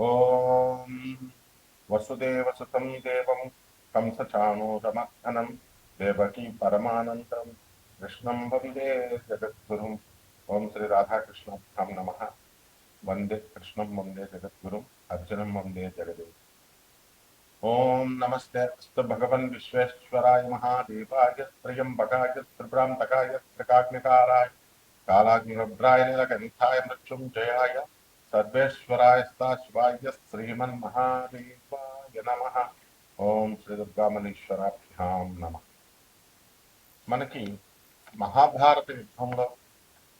ఓం వసుదేవసుతం దేవం కంసచాణూరమర్దనం దేవకీ పరమానందం కృష్ణం వందే జగద్గురుం. ఓం శ్రీ రాధాకృష్ణాభ్యాం నమ. వందే కృష్ణం వందే జగద్గురుం అర్జునం వందే జగదేవ్. ఓం నమస్తే అస్తు భగవన్ విశ్వేశ్వరాయ మహాదేవాయ త్రయంబకాయ త్రిపురాంతకాయ త్రికాగ్నికారాయ కాలాగ్నిరుద్రాయ నీలకంఠాయ మృత్యుంజయాయ సర్వేశ్వరాయ శివాయ శ్రీమన్మహాదేవాయ నమ. ఓం శ్రీ దుర్గామణీశ్వరాభ్యాం నమ. మనకి మహాభారత యుద్ధంలో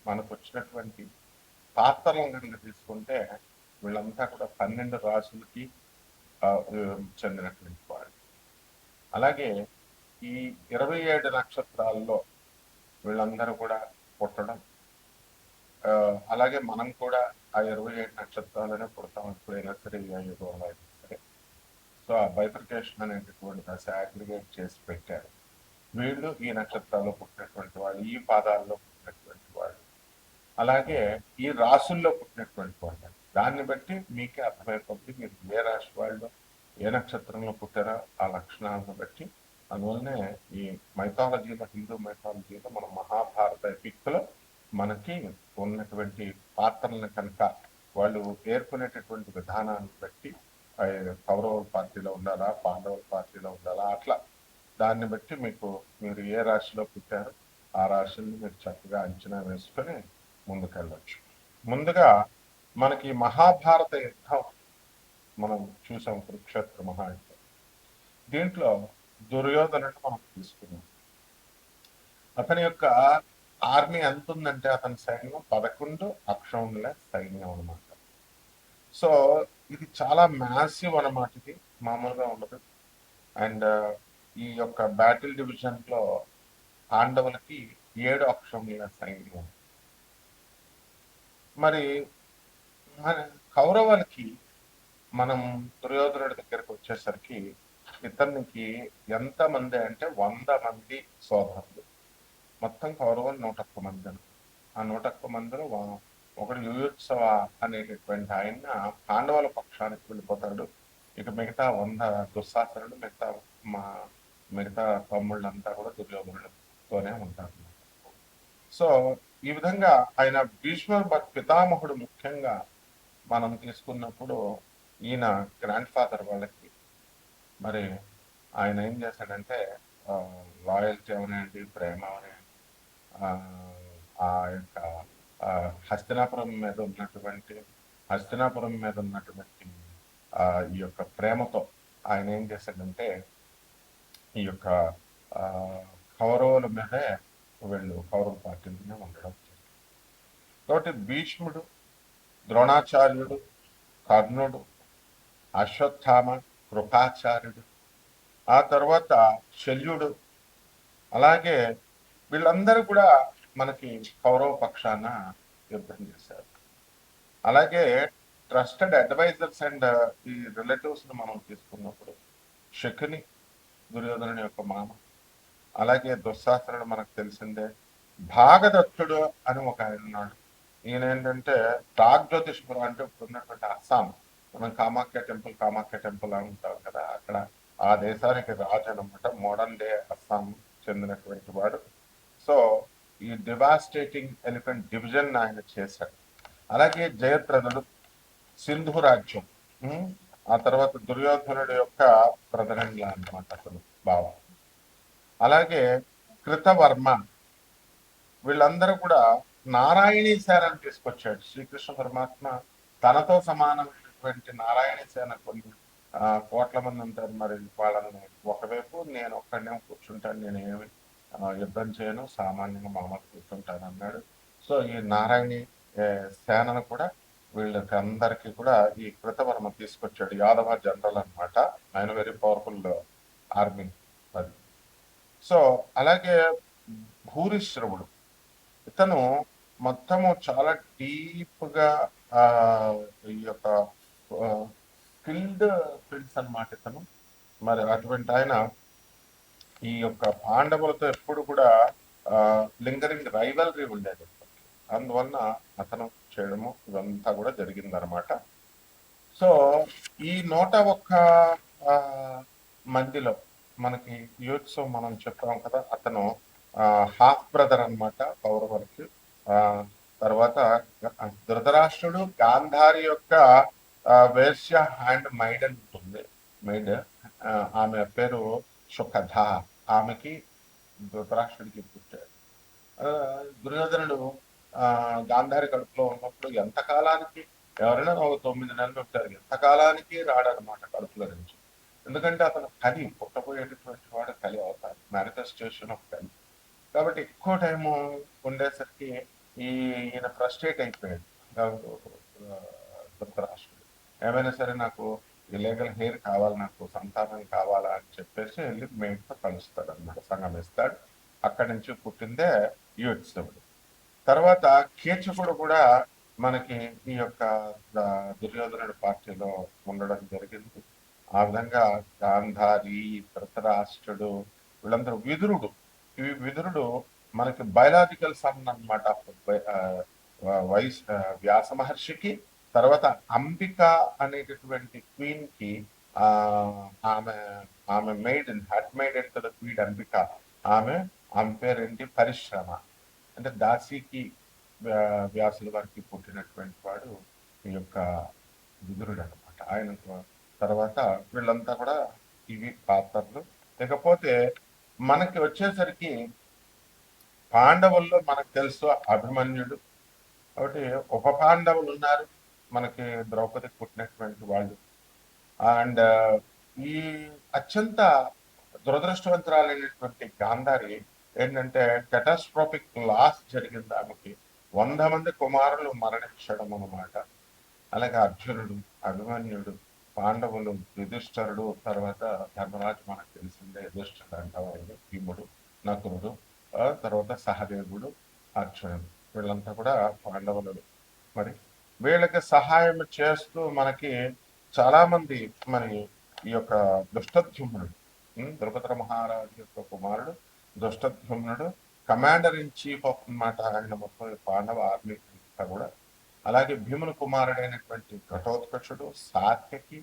మనకు వచ్చినటువంటి పాత్రలను కనుక తీసుకుంటే వీళ్ళంతా కూడా 12 రాసులకి చెందినటువంటి వాడు. అలాగే ఈ 27 నక్షత్రాల్లో వీళ్ళందరూ కూడా పుట్టడం, అలాగే మనం కూడా ఆ 27 నక్షత్రాలనే పుడతాం ఎప్పుడైనా సరే, ఏ యుగంలో అయినా సరే. సో ఆ బైఫర్కేషన్ అనేటటువంటి దశ అగ్రిగేట్ చేసి పెట్టారు. వీళ్ళు ఈ నక్షత్రాల్లో పుట్టినటువంటి వాళ్ళు, ఈ పాదాల్లో పుట్టినటువంటి వాళ్ళు, అలాగే ఈ రాసుల్లో పుట్టినటువంటి వాళ్ళు. దాన్ని బట్టి మీకే అర్థమైపోతుంది మీరు ఏ రాశి వాళ్ళు, ఏ నక్షత్రంలో పుట్టారో ఆ లక్షణాలను బట్టి. అందువల్లనే ఈ మైథాలజీలో, హిందూ మైథాలజీలో మన మహాభారత ఎపిక్లో మనకి ఉన్నటువంటి పాత్రలను కనుక వాళ్ళు పేర్కొనేటటువంటి విధానాన్ని బట్టి కౌరవుల పార్టీలో ఉండాలా, పాండవుల పార్టీలో ఉండాలా, అట్లా దాన్ని బట్టి మీకు మీరు ఏ రాశిలో పుట్టారో ఆ రాశిని మీరు చక్కగా అంచనా వేసుకొని ముందుకెళ్ళవచ్చు. ముందుగా మనకి మహాభారత యుద్ధం మనం చూసాం, కురుక్షేత్ర మహాయుద్ధం. దీంట్లో దుర్యోధనుడు మనం తీసుకున్నాం. అతని యొక్క ఆర్మీ ఎంత ఉందంటే అతని సైన్యం 11 అక్షౌహిణుల సైన్యం అనమాట. సో ఇది చాలా మ్యాసివ్ అనమాట. ఇది మామూలుగా ఉండదు. అండ్ ఈ యొక్క బ్యాటిల్ డివిజన్ లో పాండవులకి 7 అక్షౌహిణుల సైన్యం. మరి మన కౌరవులకి మనం దుర్యోధనుడి దగ్గరకు వచ్చేసరికి ఇతనికి ఎంతమంది అంటే 100 మంది సోదరులు. మొత్తం కౌరవులు 101 మంది. ఆ 101 మందిలో ఒకడు యుయుత్సవ అనేటటువంటి ఆయన పాండవుల పక్షానికి వెళ్ళిపోతాడు. ఇక మిగతా 100 దుశ్శాసనుడు, మిగతా తమ్ముళ్ళంతా కూడా దుర్యోధనుడితోనే ఉంటారు. సో ఈ విధంగా ఆయన భీష్మ పితామహుడు ముఖ్యంగా మనం తీసుకున్నప్పుడు ఈయన గ్రాండ్ ఫాదర్ వాళ్ళకి. మరి ఆయన ఏం చేశాడంటే లాయల్టీ అవనండి, ప్రేమ అవనండి, ఆ యొక్క హస్తినాపురం మీద ఉన్నటువంటి ఈ యొక్క ప్రేమతో ఆయన ఏం చేశాడంటే ఈ యొక్క కౌరవుల మీదే కౌరవ పార్టీలోనే ఉండడం జరిగింది. కాబట్టి భీష్ముడు, ద్రోణాచార్యుడు, కర్ణుడు, అశ్వత్థామ, కృపాచార్యుడు, ఆ తర్వాత శల్యుడు, అలాగే వీళ్ళందరూ కూడా మనకి కౌరవ పక్షాన యుద్ధం చేశారు. అలాగే ట్రస్టెడ్ అడ్వైజర్స్ అండ్ ఈ రిలేటివ్స్ ను మనం తీసుకున్నప్పుడు శకుని, దుర్యోధనుని యొక్క మామ, అలాగే దుశ్శాసనుడు మనకు తెలిసిందే. భాగదత్తుడు అని ఒక ఆయన ఉన్నాడు. ఈయన ఏంటంటే ప్రాగ్జ్యోతిష్పురం అంటే ఇప్పుడు ఉన్నటువంటి అస్సాం, మనం కామాఖ్య టెంపుల్ అని ఉంటాం కదా, అక్కడ ఆ దేశానికి రాజు అనమాట. మోడర్న్ డే అస్సాం చెందినటువంటి వాడు. సో ఈ డివాస్టేటింగ్ ఎలిఫెంట్ డివిజన్ ఆయన చేశాడు. అలాగే జయద్రథుడు, సింధు రాజ్యం, ఆ తర్వాత దుర్యోధనుడు యొక్క ప్రధానంగా అనమాట అతను బావ. అలాగే కృతవర్మ, వీళ్ళందరూ కూడా నారాయణీ సేనని తీసుకొచ్చాడు శ్రీకృష్ణ పరమాత్మ. తనతో సమానమైనటువంటి నారాయణీ సేన కొన్ని కోట్ల మంది ఉంటారు. మరి వాళ్ళని ఒకవైపు నేను ఒక్కడనే కూర్చుంటాను, నేనేమి యుద్ధం చేయను, సామాన్యంగా మామూలు కూర్చుంటాను అన్నాడు. సో ఈ నారాయణి సేనను కూడా వీళ్ళకి అందరికీ కూడా ఈ కృతవర్మ తీసుకొచ్చాడు. యాదవ జనరల్ అనమాట. ఆయన వెరీ పవర్ఫుల్ ఆర్మీ అది. సో అలాగే భూరిశ్రవుడు, ఇతను మొత్తము చాలా డీప్ గా ఈ యొక్క స్కిల్డ్ ప్రిన్స్ అనమాట ఇతను. మరి అటువంటి ఆయన ఈ యొక్క పాండవులతో ఎప్పుడు కూడా లింగరింగ్ రైవల్రీ ఉండేది. అందువలన అతను చేయడము ఇదంతా కూడా జరిగిందనమాట. సో ఈ 101 మందిలో మనకి యూత్స్ మనం చెప్పాం కదా, అతను హాఫ్ బ్రదర్ అనమాట కౌరవులకి. ఆ తర్వాత ధృతరాష్ట్రుడు గాంధారి యొక్క వేశ్య హ్యాండ్ మైడ్ అని ఉంటుంది. మైడ్ ఆమె పేరు సుఖధ. ఆమెకి ధృతరాష్ట్రుడికి పుట్టాడు. దుర్యోధనుడు గాంధారి కడుపులో ఉన్నప్పుడు ఎంతకాలానికి, ఎవరైనా ఒక 9 నెలలు ఉంటారు, ఎంతకాలానికి రాడనమాట కడుపులో నుంచి. ఎందుకంటే అతను కలి, పుట్టబోయేటటువంటి వాడు కలి అవుతారు, మేనిఫెస్టేషన్ ఆఫ్ కలి. కాబట్టి ఎక్కువ టైము ఉండేసరికి ఈయన ఫ్రస్ట్రేట్ అయిపోయాడు ధృతరాష్ట్రుడు. ఏమైనా సరే నాకు ఇలీగల్ హెయిర్ కావాలి, నాకు సంతానం కావాలా అని చెప్పేసి వెళ్ళి మేడ్తో కలుస్తాడు అనమాట, సంగమిస్తాడు. అక్కడి నుంచి పుట్టిందే యుయుత్సుడు. తర్వాత కీచకుడు కూడా మనకి ఈ యొక్క దుర్యోధనుడి పార్టీలో ఉండడం జరిగింది. ఆ విధంగా గాంధారి, ధృతరాష్ట్రుడు, వీళ్ళందరూ విదురుడు. ఈ విదురుడు మనకి బయలాజికల్ సన్ అనమాట వ్యాస మహర్షికి. తర్వాత అంబిక అనేటటువంటి క్వీన్ కి ఆమె ఆమె maid had maid enter the queen Ambika. ఆమె పేరేంటి, పరిశ్రమ. అంటే దాసికి వ్యాసుల వారికి పుట్టినటువంటి వాడు ఈ యొక్క విదురుడు అనమాట. ఆయన తర్వాత వీళ్ళంతా కూడా ఇవి పాత్రలు. ఇకపోతే మనకి వచ్చేసరికి పాండవుల్లో మనకు తెలుసు అభిమన్యుడు. కాబట్టి ఉప పాండవులు ఉన్నారు మనకి, ద్రౌపదికి పుట్టినటువంటి వాళ్ళు. అండ్ ఈ అత్యంత దురదృష్టవంతురాలైనటువంటి గాంధారి ఏంటంటే కెటాస్ట్రోఫిక్ లాస్ జరిగింది ఆమెకి. 100 మంది కుమారులు మరణించడం అన్నమాట. అలాగే అర్జునుడు, అభిమన్యుడు, పాండవులు, యుధిష్ఠరుడు, తర్వాత ధర్మరాజు మనకు తెలిసిందే, యుధిష్ఠరుడు అంటారు, భీముడు, నకులుడు, తర్వాత సహదేవుడు, అర్జునుడు, వీళ్ళంతా కూడా పాండవులు. మరి వీళ్ళకి సహాయం చేస్తూ మనకి చాలా మంది, మరి ఈ యొక్క దుష్టద్యుమ్నుడు, ద్రుపద మహారాజు యొక్క కుమారుడు దుష్టద్యుమ్నుడు, కమాండర్ ఇన్ చీఫ్ ఆఫ్ అన్నమాట ఆయన మొత్తం పాండవ ఆర్మీ కూడా. అలాగే భీముని కుమారుడైనటువంటి ఘటోత్కచుడు, సాత్యకి,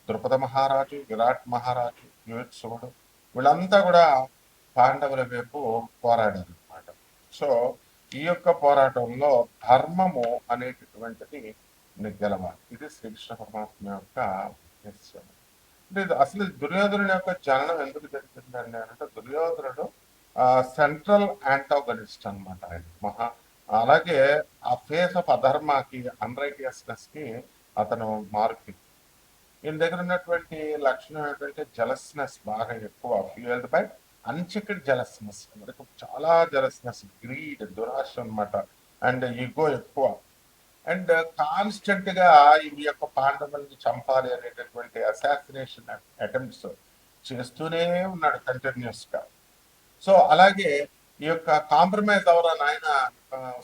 ద్రుపద మహారాజు, విరాట్ మహారాజు, యుయుత్సువుడు, వీళ్ళంతా కూడా పాండవుల వైపు పోరాడారు అనమాట. సో ఈ యొక్క పోరాటంలో ధర్మము అనేటటువంటిది గెలవాలి. ఇది శ్రీకృష్ణ పరమాత్మ యొక్క ఉద్దేశ్యం. అంటే అసలు దుర్యోధనుడి యొక్క జననం ఎందుకు జరిగిందండి అంటే, దుర్యోధనుడు సెంట్రల్ యాంటాగనిస్ట్ అనమాట ఆయన. అలాగే ఆ ఫేస్ ఆఫ్ అధర్మకి, అన్రైటియస్నెస్ కి అతను మార్పు. ఈయన దగ్గర ఉన్నటువంటి లక్షణం ఏంటంటే జలస్నెస్ బాగా ఎక్కువ, ఫ్యూయల్డ్ బై అన్చెక్డ్ జలస్నెస్. మనకు చాలా జలస్నెస్, గ్రీడ్, దురాశ అనమాట, అండ్ ఈగో ఎక్కువ. అండ్ కాన్స్టెంట్ గా ఈ యొక్క పాండవుల్ని చంపాలి అనేటటువంటి అసాసినేషన్ అటెంప్ట్స్ చేస్తూనే ఉన్నాడు కంటిన్యూస్ గా. సో అలాగే ఈ యొక్క కాంప్రమైజ్ అవరా నాయన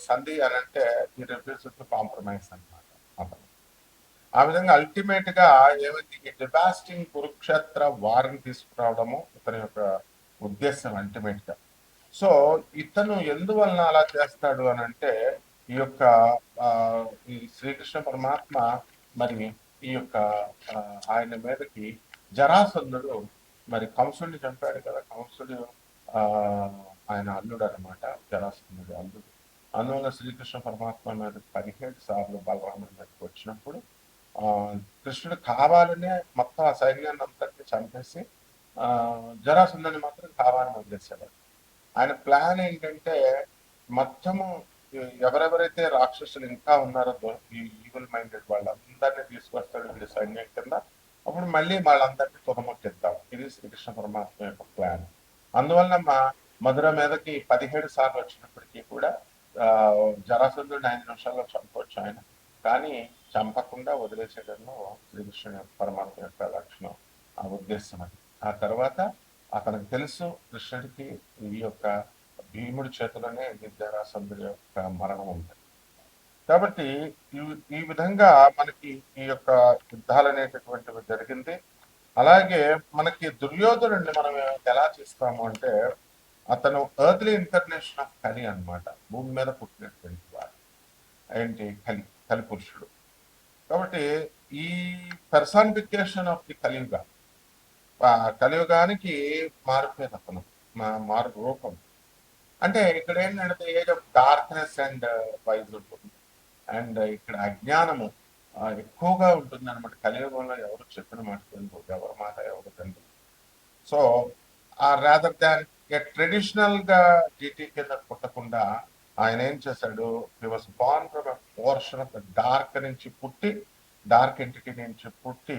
సంధి అని అంటే ఈ రిఫ్యూజ్ టు కాంప్రమైజ్ అనమాట అతను. ఆ విధంగా అల్టిమేట్ గా ఏమైంది, ఈ డివాస్టింగ్ కురుక్షేత్ర వారిని తీసుకురావడము ఇతని యొక్క ఉద్దేశం అల్టిమేట్ గా. సో ఇతను ఎందువలన అలా చేస్తాడు అని అంటే, ఈ యొక్క ఈ శ్రీకృష్ణ పరమాత్మ మరి ఈ యొక్క ఆయన మీదకి జరాసంధుడు మరి కంసుడిని చంపాడు కదా, కంసుడు ఆయన అల్లుడు అనమాట, జరాసంధుడు అల్లుడు. అందువల్ల శ్రీకృష్ణ పరమాత్మ మీద 17 సార్లు బలరాముడి మీదకి వచ్చినప్పుడు కృష్ణుడు కావాలనే మొత్తం ఆ సైన్యాన్ని అంతటిని చంపేసి జరాసంధుని మాత్రం కావాలని వదిలేశాడు. ఆయన ప్లాన్ ఏంటంటే, మొత్తము ఎవరెవరైతే రాక్షసులు ఇంకా ఉన్నారో ఈవిల్ మైండెడ్ వాళ్ళందరినీ తీసుకొస్తాడు వీడి సైన్యం కింద. అప్పుడు మళ్ళీ వాళ్ళందరినీ తుదముట్టిద్దాం. ఇది శ్రీకృష్ణ పరమాత్మ యొక్క ప్లాన్. అందువల్ల మధుర మీదకి 17 సార్లు వచ్చినప్పటికీ కూడా జరాసంధుడిని 5 నిమిషాల్లో చంపవచ్చు ఆయన, కానీ చంపకుండా వదిలేసేయడంలో శ్రీకృష్ణ పరమాత్మ యొక్క లక్షణం, ఆ ఉద్దేశం అది. ఆ తర్వాత అతనికి తెలుసు కృష్ణుడికి ఈ యొక్క భీముడి చేతిలోనే జరాసంధుడి యొక్క మరణం ఉంది. కాబట్టి ఈ విధంగా మనకి ఈ యొక్క యుద్ధాలు అనేటటువంటివి జరిగింది. అలాగే మనకి దుర్యోధనుడిని మనం ఎలా చేస్తాము అంటే, అతను ఎర్త్లీ ఇంటర్నేషన్ ఆఫ్ కలి అనమాట, భూమి మీద పుట్టినటువంటి వాడు ఏంటి, కలి పురుషుడు. కాబట్టి ఈ పర్సానిఫికేషన్ ఆఫ్ ది కలియుగ, కలియుగానికి మారిపోయింది అతను, మారు రూపం. అంటే ఇక్కడ ఏంటంటే age of darkness and wise ఉంటుంది, అండ్ ఇక్కడ అజ్ఞానము ఎక్కువగా ఉంటుంది అనమాట. కలియుగంలో ఎవరు చెప్పిన మాట వినరు, ఎవరి మాట ఎవరు వినరు. సో రాదర్ దాన్ ట్రెడిషనల్ గా జీటీ కింద పుట్టకుండా ఆయన ఏం చేశాడు, he was born from a portion of the dark నుంచి పుట్టి, డార్క్ ఎంటిటీ నుంచి పుట్టి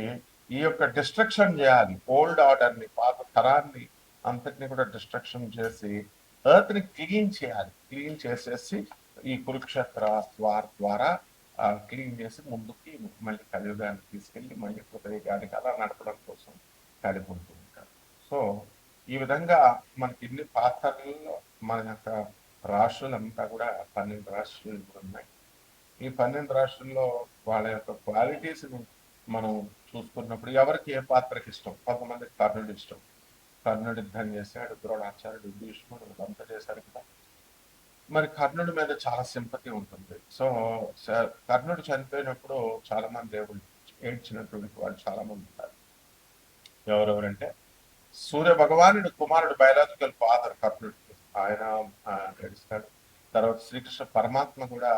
ఈ యొక్క డిస్ట్రక్షన్ చేయాలి, ఓల్డ్ ఆర్డర్ ని, పాత తరాన్ని అంతటిని కూడా డిస్ట్రక్షన్ చేసి ఎర్త్ ని క్లీన్ చేయాలి. క్లీన్ చేసేసి ఈ కురుక్షేత్ర వార్ ద్వారా క్లీన్ చేసి ముందుకి మళ్ళీ కలియుగాన్ని తీసుకెళ్లి మళ్ళీ కృతయుగానికి అలా నడపడం కోసం కడిపుంటూ ఉంటారు. సో ఈ విధంగా మనకి ఇన్ని పాత్రలలో మన యొక్క రాష్ట్రాలంతా కూడా 12 రాష్ట్రాలు ఉన్నాయి. ఈ 12 రాష్ట్రాల్లో వాళ్ళ యొక్క క్వాలిటీస్ని మనం చూసుకున్నప్పుడు ఎవరికి ఏ పాత్రకి ఇష్టం, కొంతమంది కర్ణుడు ఇష్టం, కర్ణుడు యుద్ధం చేశాడు, ద్రోణాచార్యుడు, భీష్ముడు ఇదంతా చేశారు కదా, మరి కర్ణుడి మీద చాలా సింపతి ఉంటుంది. సో కర్ణుడు చనిపోయినప్పుడు చాలా మంది దేవుళ్ళు ఏడ్చినటువంటి వాళ్ళు చాలా మంది ఉంటారు. ఎవరెవరంటే సూర్య భగవానుడు కుమారుడు, బయలాజికల్ ఫాదర్ కర్ణుడికి, ఆయన ఏడుస్తాడు. తర్వాత శ్రీకృష్ణ పరమాత్మ కూడా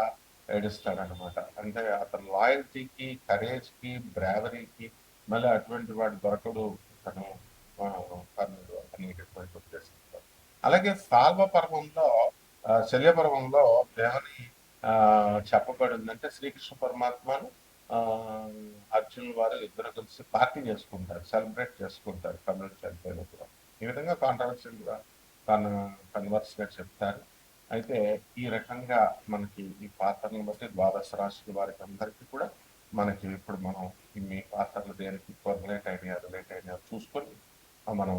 ఏడుస్తాడు అనమాట. అంటే అతని లాయల్టీకి, కరేజ్కి, బ్రావరీకి మళ్ళీ అటువంటి వాడు దొరకడు తను కర్ణుడు అనేటటువంటి ఉద్దేశంతో. అలాగే సాల్వ పర్వంలో, శల్యపర్వంలో దేవుని చెప్పబడిందంటే శ్రీకృష్ణ పరమాత్మను అర్జునుల వారు ఇద్దరు కలిసి పార్టీ చేసుకుంటారు, సెలబ్రేట్ చేసుకుంటారు కర్ణుడు చనిపోయినప్పుడు. ఈ విధంగా కాంట్రవర్షియల్ గా కన్వర్స్ గా చెప్తారు. అయితే ఈ రకంగా మనకి ఈ పాత్రలను బట్టి ద్వాదశ రాశుల వారికి అందరికీ కూడా మనకి ఇప్పుడు మనం మీ పాత్రలు దేనికి రిలేట్ అయినా చూసుకొని మనం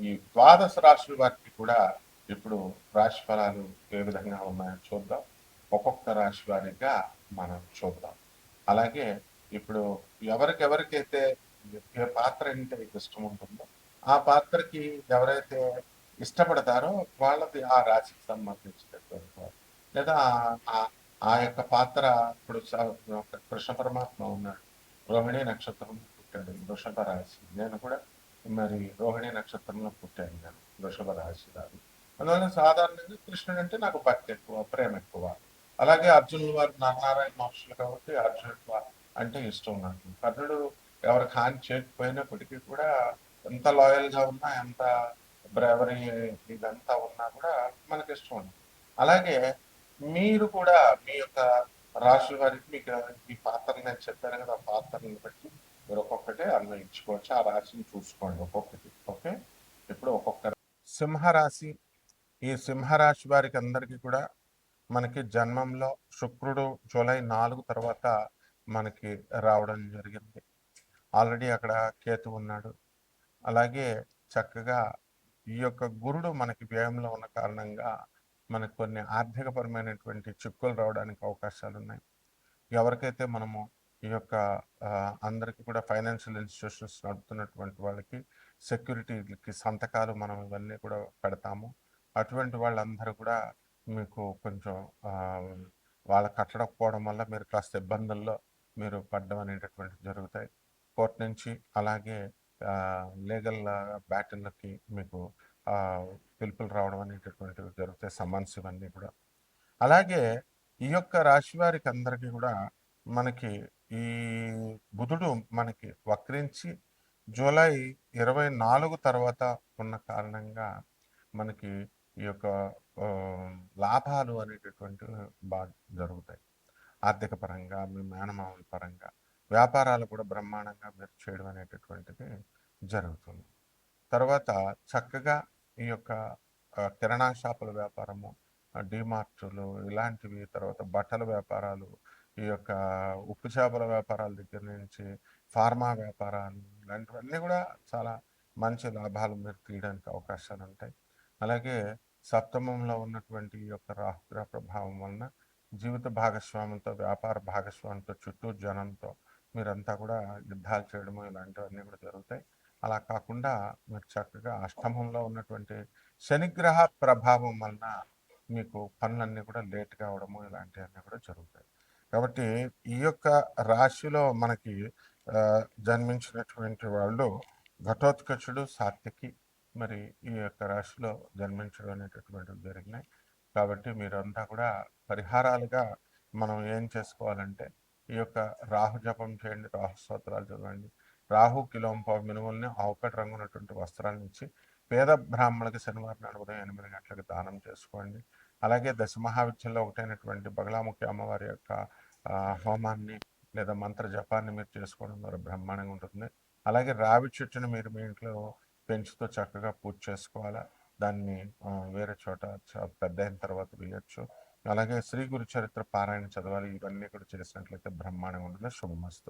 ఈ ద్వాదశ రాశుల వారికి కూడా ఇప్పుడు రాశి ఫలాలు ఏ విధంగా ఉన్నాయో చూద్దాం. ఒక్కొక్క రాశి వారిగా మనం చూద్దాం. అలాగే ఇప్పుడు ఎవరికైతే ఏ పాత్ర అంటే ఇష్టం ఉంటుందో ఆ పాత్రకి ఎవరైతే ఇష్టపడతారో వాళ్ళది ఆ రాశికి సంబంధించినటువంటి, లేదా ఆ యొక్క పాత్ర ఇప్పుడు కృష్ణ పరమాత్మ ఉన్నాడు, రోహిణి నక్షత్రం పుట్టాడు, వృషభ రాశి. నేను కూడా మరి రోహిణి నక్షత్రంలో పుట్టాను, నేను వృషభ రాశి రాదు. అందువల్ల సాధారణంగా కృష్ణుడు అంటే నాకు భక్తి ఎక్కువ, ప్రేమ ఎక్కువ. అలాగే అర్జునుల వారు నారాయణ మహర్షులు కాబట్టి అర్జునుడు అంటే ఇష్టం నాకు. కర్ణుడు ఎవరికి హాని చేయకపోయినప్పటికీ కూడా ఎంత లాయల్ గా ఉన్నా, ఎంత బ్రేవరీ ఇదంతా ఉన్నా కూడా మనకి ఇష్టం ఉంది. అలాగే మీరు కూడా మీ యొక్క రాశుల వారికి మీకు ఈ పాత్రలు నేను చెప్పాను కదా, ఆ పాత్రలను బట్టి మీరు ఒక్కొక్కటి అన్వయించుకోవచ్చు. ఆ రాశిని చూసుకోండి ఒక్కొక్కటి. ఓకే, ఇప్పుడు ఒక్కొక్క సింహరాశి. ఈ సింహరాశి వారికి అందరికీ కూడా మనకి జన్మంలో శుక్రుడు జూలై 4 తర్వాత మనకి రావడం జరిగింది. ఆల్రెడీ అక్కడ కేతు ఉన్నాడు. అలాగే చక్కగా ఈ యొక్క గురుడు మనకి వ్యయంలో ఉన్న కారణంగా మనకు కొన్ని ఆర్థికపరమైనటువంటి చిక్కులు రావడానికి అవకాశాలు ఉన్నాయి. ఎవరికైతే మనము ఈ యొక్క అందరికీ కూడా ఫైనాన్షియల్ ఇన్స్టిట్యూషన్స్ నడుపుతున్నటువంటి వాళ్ళకి సెక్యూరిటీకి సంతకాలు మనం ఇవన్నీ కూడా పెడతాము. అటువంటి వాళ్ళందరూ కూడా మీకు కొంచెం వాళ్ళ కట్టకపోవడం వల్ల మీరు కాస్త ఇబ్బందుల్లో మీరు పడ్డం అనేటటువంటివి జరుగుతాయి కోర్టు నుంచి. అలాగే లీగల్ బ్యాటిల్లకి మీకు పిలుపులు రావడం అనేటటువంటివి జరుగుతాయి, సమన్స్ ఇవన్నీ కూడా. అలాగే ఈ యొక్క రాశి వారికి అందరికీ కూడా మనకి ఈ బుధుడు మనకి వక్రించి జూలై 24 తర్వాత ఉన్న కారణంగా మనకి ఈ యొక్క లాభాలు అనేటటువంటివి బాగా జరుగుతాయి. ఆర్థిక పరంగా, మీ మేనమామల పరంగా, వ్యాపారాలు కూడా బ్రహ్మాండంగా మీరు చేయడం అనేటటువంటిది జరుగుతుంది. తర్వాత చక్కగా ఈ యొక్క కిరాణా షాపుల వ్యాపారము, డిమార్టులు ఇలాంటివి, తర్వాత బట్టల వ్యాపారాలు, ఈ యొక్క ఉప్పు చేపల వ్యాపారాల దగ్గర నుంచి ఫార్మా వ్యాపారాలు, ఇలాంటివన్నీ కూడా చాలా మంచి లాభాలు మీరు తీయడానికి అవకాశాలు ఉంటాయి. అలాగే సప్తమంలో ఉన్నటువంటి ఈ యొక్క రాహుగ్రహ ప్రభావం వలన జీవిత భాగస్వాములతో, వ్యాపార భాగస్వాములతో, చుట్టూ జనంతో మీరంతా కూడా యుద్ధాలు చేయడము ఇలాంటివన్నీ కూడా జరుగుతాయి. అలా కాకుండా మీరు చక్కగా అష్టమంలో ఉన్నటువంటి శనిగ్రహ ప్రభావం వలన మీకు పనులన్నీ కూడా లేట్గా అవడము ఇలాంటివన్నీ కూడా జరుగుతాయి. కాబట్టి ఈ యొక్క రాశిలో మనకి జన్మించినటువంటి వాళ్ళు ఘటోత్కచుడు, సాత్యకి మరి ఈ యొక్క రాశిలో జన్మించడం అనేటటువంటివి జరిగినాయి. కాబట్టి మీరంతా కూడా పరిహారాలుగా మనం ఏం చేసుకోవాలంటే ఈ యొక్క రాహు జపం చేయండి, రాహు స్తోత్రాలు చదవండి. రాహు కిలోంపావు మినుముల్ని ఆవుకటి రంగు ఉన్నటువంటి వస్త్రాలను ఇచ్చి పేద బ్రాహ్మణులకి శనివారం నాడు ఉదయం 8 గంటలకు దానం చేసుకోండి. అలాగే దశమహావిద్యల్లో ఒకటైనటువంటి బగలాముఖి అమ్మవారి యొక్క హోమాన్ని లేదా మంత్ర జపాన్ని మీరు చేసుకోవడం ద్వారా బ్రహ్మాండంగా ఉంటుంది. అలాగే రావి చెట్టును మీరు మీ ఇంట్లో పెంచుతూ చక్కగా పూజ చేసుకోవాలా. దాన్ని వేరే చోట పెద్ద అయిన తర్వాత వేయచ్చు. అలాగే శ్రీ గురు చరిత్ర పారాయణ చదవాలి. ఇవన్నీ కూడా చేసినట్లయితే బ్రహ్మాండంగా ఉంటుంది. శుభమస్తు.